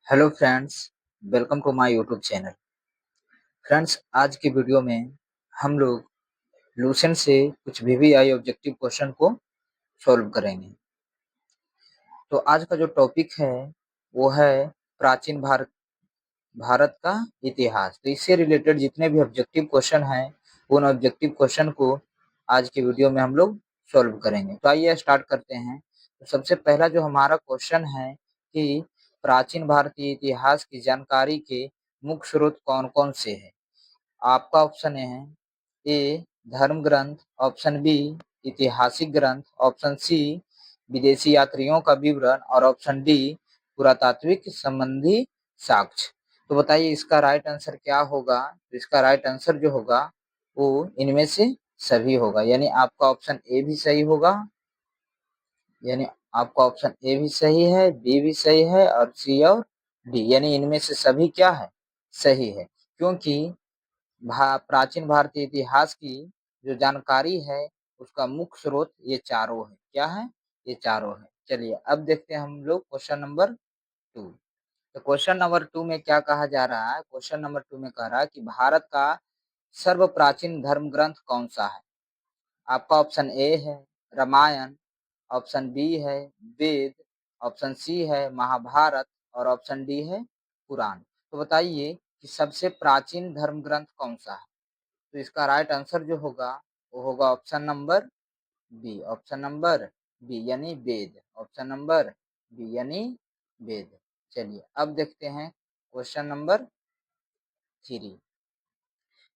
Hello friends, welcome to my YouTube channel. Friends, आज की video में हम लोग लूसेंट से कुछ वीवीआई ऑब्जेक्टिव क्वेश्चन को सॉल्व करेंगे। तो आज का जो टॉपिक है वो है प्राचीन भारत का इतिहास। तो इससे रिलेटेड जितने भी ऑब्जेक्टिव क्वेश्चन हैं उन ऑब्जेक्टिव क्वेश्चन को आज की वीडियो में हम लोग सॉल्व करेंगे। तो आइए स्टार्ट करते हैं। तो सबसे पहला जो हमारा क्वेश्चन है कि प्राचीन भारतीय इतिहास की जानकारी के मुख्य स्रोत कौन-कौन से हैं? आपका ऑप्शन है ए धर्म ग्रंथ, ऑप्शन बी ऐतिहासिक ग्रंथ, ऑप्शन सी विदेशी यात्रियों का विवरण और ऑप्शन डी पुरातात्विक संबंधी साक्ष्य। तो बताइए इसका राइट आंसर क्या होगा? तो इसका राइट आंसर जो होगा वो इनमें से सभी होगा, यानी आपका ऑप्शन ए भी सही होगा, यानी आपका ऑप्शन ए भी सही है, बी भी सही है और सी और डी, यानी इनमें से सभी क्या है? सही है। क्योंकि प्राचीन भारतीय इतिहास की जो जानकारी है उसका मुख्य स्रोत ये चारों है। क्या है? ये चारों है। चलिए अब देखते हैं हम लोग क्वेश्चन नंबर 2। तो क्वेश्चन नंबर 2 में क्या कहा जा रहा है? क्वेश्चन नंबर 2 में कह रहा है कि भारत का सर्व प्राचीन धर्म ग्रंथ कौन सा है? आपका ऑप्शन ए है रामायण, ऑप्शन बी है वेद, ऑप्शन सी है महाभारत और ऑप्शन डी है पुराण। तो बताइए कि सबसे प्राचीन धर्म ग्रंथ कौन सा है? तो इसका राइट आंसर जो होगा वो होगा option number B, option number B यानी वेद, ऑप्शन नंबर बी यानी वेद। चलिए अब देखते हैं क्वेश्चन नंबर 3।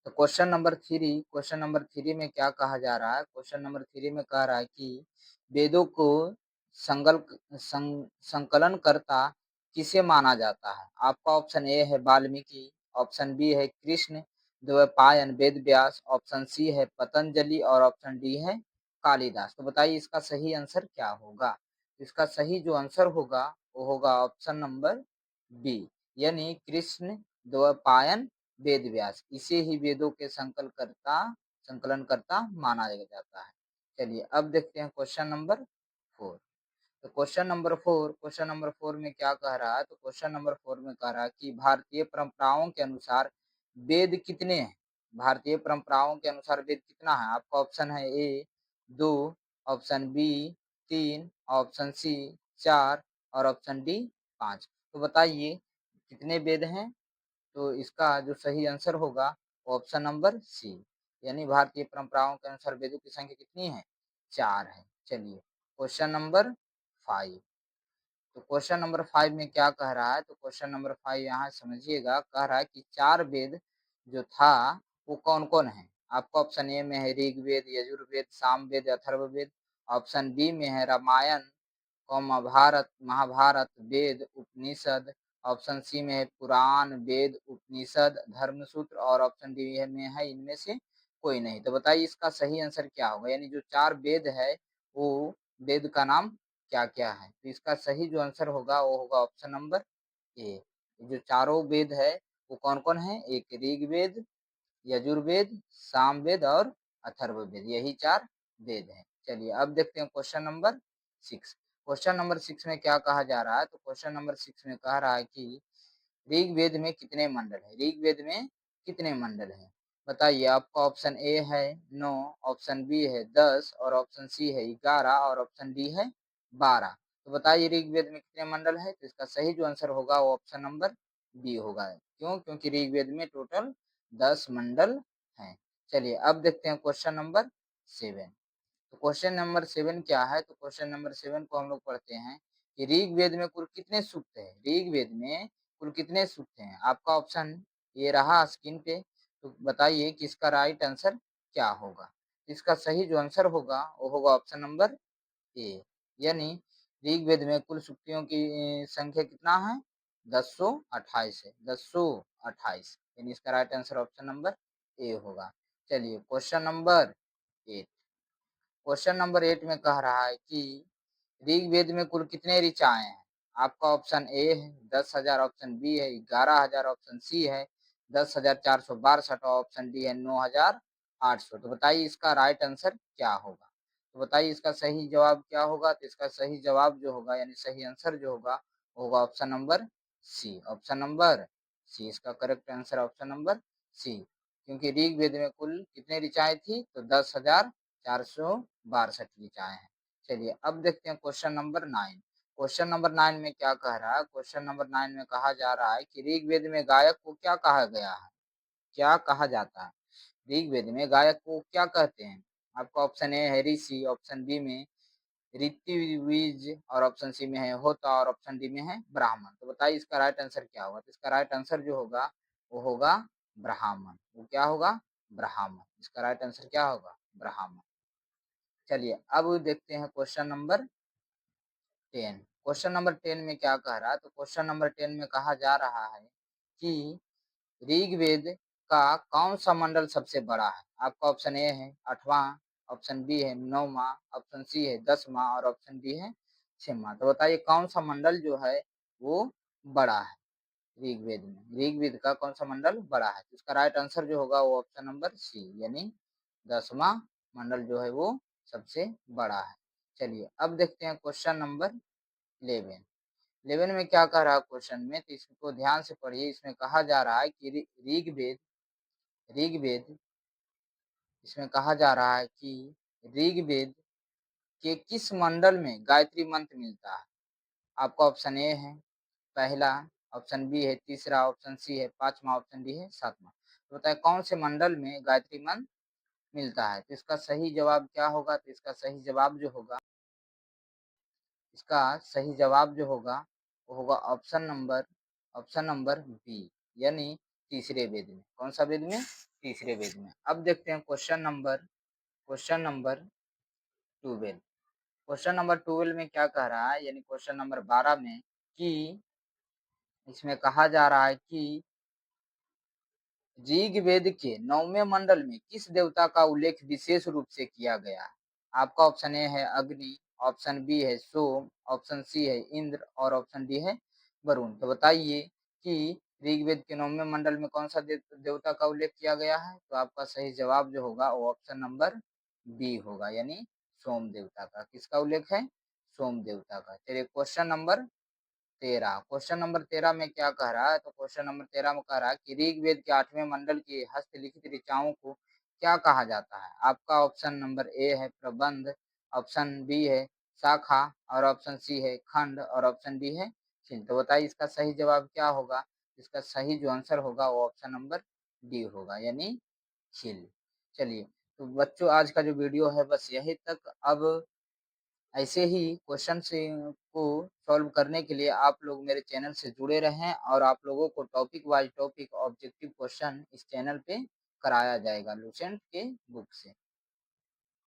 तो क्वेश्चन नंबर 3 में क्या कहा जा रहा है? क्वेश्चन नंबर 3 में कह रहा है कि वेदों को संकलन करता किसे माना जाता है? आपका ऑप्शन ए है वाल्मीकि, ऑप्शन बी है कृष्ण द्वैपायन वेद व्यास, ऑप्शन सी है पतंजलि और ऑप्शन डी है कालिदास। तो बताइए इसका सही आंसर क्या होगा? इसका सही जो आंसर होगा वो होगा ऑप्शन नंबर बी, यानी कृष्ण द्वैपायन वेद व्यास। इसे ही वेदों के संकलन करता माना जाता है। चलिए अब देखते हैं क्वेश्चन नंबर 4। तो क्वेश्चन नंबर 4 में क्या कह रहा है? तो क्वेश्चन नंबर 4 में कह रहा है कि भारतीय परंपराओं के अनुसार वेद कितने हैं? भारतीय परंपराओं के अनुसार वेद कितना है? आपका ऑप्शन है ए 2, ऑप्शन बी 3, ऑप्शन सी 4 और ऑप्शन डी 5। तो बताइए कितने वेद हैं? तो इसका जो सही आंसर होगा वो ऑप्शन नंबर सी, यानी भारतीय परंपराओं के अनुसार वेदों की संख्या कितनी है? 4 है। चलिए क्वेश्चन नंबर 5। तो क्वेश्चन नंबर 5 में क्या कह रहा है? तो क्वेश्चन नंबर 5 यहाँ समझिएगा, कह रहा है कि 4 वेद जो था वो कौन कौन है? आपका ऑप्शन ए में है ऋग्वेद, यजुर्वेद, सामवेद, अथर्ववेद, ऑप्शन बी में है रामायण भारत महाभारत वेद उपनिषद, ऑप्शन सी में है पुराण वेद उपनिषद धर्मसूत्र और ऑप्शन डी में है इनमें से कोई नहीं। तो बताइए इसका सही आंसर क्या होगा? यानी जो 4 वेद है वो वेद का नाम क्या क्या है? तो इसका सही जो आंसर होगा वो होगा ऑप्शन नंबर ए। जो चारों वेद है वो कौन कौन है? एक ऋग्वेद, यजुर्वेद, सामवेद और अथर्ववेद, यही 4 वेद हैं। चलिए अब देखते हैं क्वेश्चन नंबर 6। क्वेश्चन नंबर 6 में क्या कहा जा रहा है? तो क्वेश्चन नंबर 6 में कह रहा है कि ऋग्वेद में कितने मंडल है? ऋग्वेद में कितने मंडल हैं? बताइए आपका ऑप्शन ए है 9, ऑप्शन बी है 10 और ऑप्शन सी है 11 और ऑप्शन डी है 12। तो बताइए ऋग्वेद में कितने मंडल है? तो इसका सही जो आंसर होगा वो ऑप्शन नंबर बी होगा। क्यों? क्योंकि ऋग्वेद में टोटल 10 मंडल हैं। चलिए अब देखते हैं क्वेश्चन नंबर 7। तो क्वेश्चन नंबर 7 क्या है? तो क्वेश्चन नंबर 7 को हम लोग पढ़ते हैं कि ऋग्वेद में कुल कितने सूक्त है? ऋग्वेद में कुल कितने सूक्त हैं? आपका ऑप्शन ये रहा स्क्रीन पे। तो बताइए कि इसका राइट आंसर क्या होगा? इसका सही जो आंसर होगा वो होगा ऑप्शन नंबर ए, यानी ऋग्वेद में कुल सूक्तियों की संख्या कितना है? 1028 है, 1028, यानी इसका right answer option number A होगा। चलिए क्वेश्चन नंबर 8। क्वेश्चन नंबर 8 में कह रहा है कि ऋग्वेद में कुल कितने ऋचाएं हैं? आपका ऑप्शन ए है 10,000, ऑप्शन बी है 11,000, ऑप्शन सी है 10,462 और ऑप्शन डी है 9,800। तो बताइए इसका राइट आंसर क्या होगा? तो बताइए इसका सही जवाब क्या होगा? तो इसका सही जवाब जो होगा यानी सही आंसर जो होगा वो होगा option number C. Option number C इसका correct answer, option number C. क्योंकि ऋग्वेद में कुल कितने ऋचाएं थी, तो 10,462 ऋचाएं हैं। चलिए अब देखते हैं क्वेश्चन नंबर 9। क्वेश्चन नंबर 9 में क्या कह रहा है, क्वेश्चन नंबर 9 में कहा जा रहा है कि ऋग्वेद में गायक को क्या कहा गया है, क्या कहा जाता है। ऋग्वेद में गायक को क्या कहते हैं। आपका ऑप्शन ए है ऋषि, ऑप्शन बी में ऋत्विज, और ऑप्शन सी में है होता, और ऑप्शन डी में है ब्राह्मण। तो बताइए इसका राइट आंसर क्या होगा। तो इसका राइट आंसर जो होगा वो होगा ब्राह्मण। वो क्या होगा, ब्राह्मण। इसका राइट आंसर क्या होगा, ब्राह्मण। चलिए अब देखते हैं क्वेश्चन नंबर 10। क्वेश्चन नंबर 10 में क्या कह रहा है, तो क्वेश्चन नंबर 10 में कहा जा रहा है कि ऋग्वेद का कौन सा मंडल सबसे बड़ा है। आपका ऑप्शन ए है 8वां, ऑप्शन बी है 9वां, ऑप्शन सी है 10वां, और ऑप्शन डी है 6वां। तो बताइए कौन सा मंडल जो है वो बड़ा है ऋग्वेद में। ऋग्वेद का कौन सा मंडल बड़ा है। तो इसका राइट आंसर जो होगा वो ऑप्शन नंबर सी, यानी 10वां मंडल जो है वो सबसे बड़ा है। चलिए अब देखते हैं क्वेश्चन नंबर 11। 11 में क्या कह रहा है क्वेश्चन में, तो इसको ध्यान से पढ़िए। इसमें कहा जा रहा है कि ऋग्वेद ऋग्वेद इसमें कहा जा रहा है कि ऋग्वेद के किस मंडल में गायत्री मंत्र मिलता है। आपका ऑप्शन ए है पहला, ऑप्शन बी है तीसरा, ऑप्शन सी है 5वां, ऑप्शन डी है 7वां। तो बताए कौन से मंडल में गायत्री मंत्र मिलता है। तो इसका सही जवाब क्या होगा, तो इसका सही जवाब जो होगा वो होगा ऑप्शन नंबर बी, यानी तीसरे वेद में। कौन सा वेद में, तीसरे वेद में। अब देखते हैं क्वेश्चन नंबर 12। क्वेश्चन नंबर 12 में क्या कह रहा है, यानी क्वेश्चन नंबर 12 में, कि इसमें कहा जा रहा है कि ऋग्वेद के 9वें मंडल में किस देवता का उल्लेख विशेष रूप से किया गया है। आपका ऑप्शन ए है अग्नि, ऑप्शन बी है सोम, ऑप्शन सी है इंद्र, और ऑप्शन डी है वरुण। तो बताइए कि ऋग्वेद के 9वें मंडल में कौन सा देवता का उल्लेख किया गया है। तो आपका सही जवाब जो होगा वो ऑप्शन नंबर बी होगा, यानी सोम देवता का। किसका उल्लेख है, सोम देवता का। चलिए क्वेश्चन नंबर 13 में क्या कह रहा है, तो क्वेश्चन नंबर 13 में कह रहा है कि ऋग्वेद के 8वें मंडल की हस्तलिखित ऋचाओं को क्या कहा जाता है। आपका ऑप्शन नंबर ए है प्रबंध, ऑप्शन बी है शाखा, और ऑप्शन सी है खंड, और ऑप्शन डी है छिंद। तो बताइए इसका सही जवाब क्या होगा। इसका सही जो आंसर होगा वो ऑप्शन नंबर डी होगा, यानी छिल। चलिए तो बच्चों आज का जो वीडियो है बस यही तक। अब ऐसे ही क्वेश्चन से को सॉल्व करने के लिए आप लोग मेरे चैनल से जुड़े रहें, और आप लोगों को topic wise topic objective question इस चैनल पे कराया जाएगा लुसेंट के बुक से।